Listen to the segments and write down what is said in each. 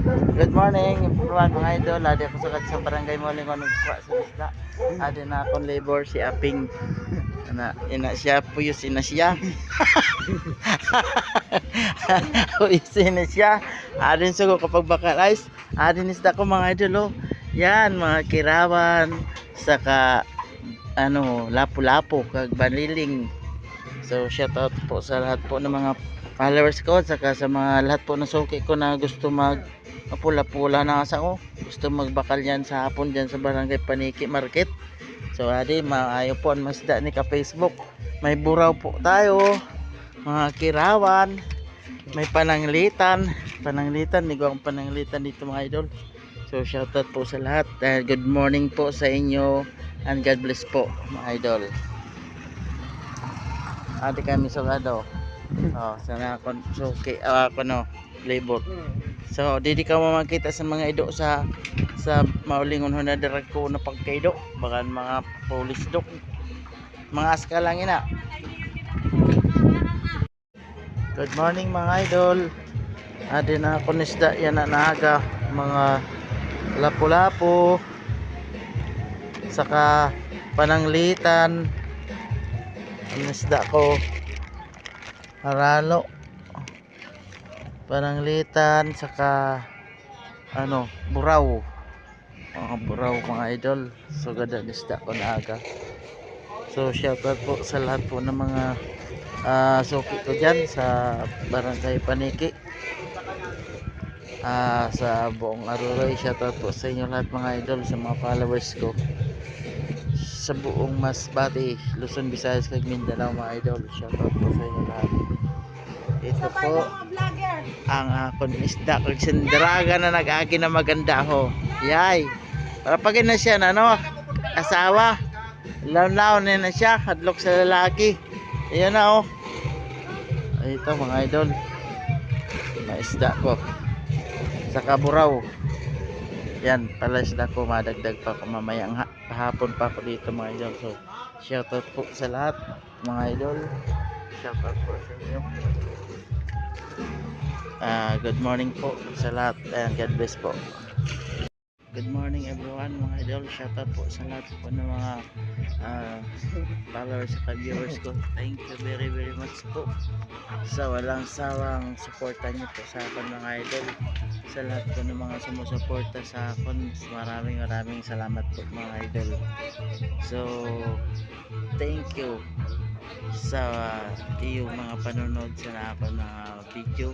Good morning everyone mga idol. Adi ako sa barangay mo lingon nagkuha sa isda. Adi na akong labor si Aping. Ina siya puyos ina siya. Puyos ina siya. Adin sugo kapag bakal ice. Adin isda ko mga idol oh. Yan mga kirawan saka lapu-lapu kag baniling. So shout out po sa lahat po ng mga followers ko saka sa mga lahat po ng suki ko na gusto mapula-pula na asa ko. Gusto magbakal yan sa hapon dyan sa Barangay Paniki Market. So adi maayo po ang masda ni ka Facebook. May buraw po tayo, mga kirawan, may pananglitan, ni ang pananglitan dito mga idol. So shout out po sa lahat. Good morning po sa inyo and God bless po mga idol. Adi kami sugado. Sana ako suki ako labor. So didi ka mo makita sa mga ido sa maulingon ho na direk ko na pagkaido bagan mga police dok. Mga aska lang ina. Good morning mga idol. Adi na ako nisda yan na naaga mga lapu-lapu saka pananglitan. Nisda ko aralo pananglitan saka buraw buraw mga idol. So ganda nisda ko na aga. So shout out po sa lahat po ng mga suki ko dyan sa Barangay Paniki, sa buong Aruroy. Shout out po sa inyo lahat mga idol, sa mga followers ko sa buong Masbate, Luzon, Visayas kag Mindanao mga idol. Shout out po sa inyo lahat. Ito po ang akong isda kag sindaraga na nag-agi na maganda ho. Yay. Para pag na siya asawa. Law-law na siya, hadlok sa lalaki. Ayan na oh. Ito mga idol. May isda ko. Saka buraw. Yan, pala isda ko, madagdag pa ko mamayang hapon pa ako dito mga idol. So, shout out po sa lahat mga idol. Shout out po sa inyo. Good morning po sa lahat and God bless po. Good morning everyone mga idol. Shout out po sa lahat po ng mga followers at viewers ko. Thank you very very much po sa walang sawang suporta niyo po sa akin mga idol. Sa lahat po ng mga sumusuporta sa akin, maraming salamat po mga idol. So thank you sa iyong mga panonood sa akin mga video.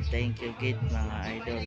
Thank you kid mga idol.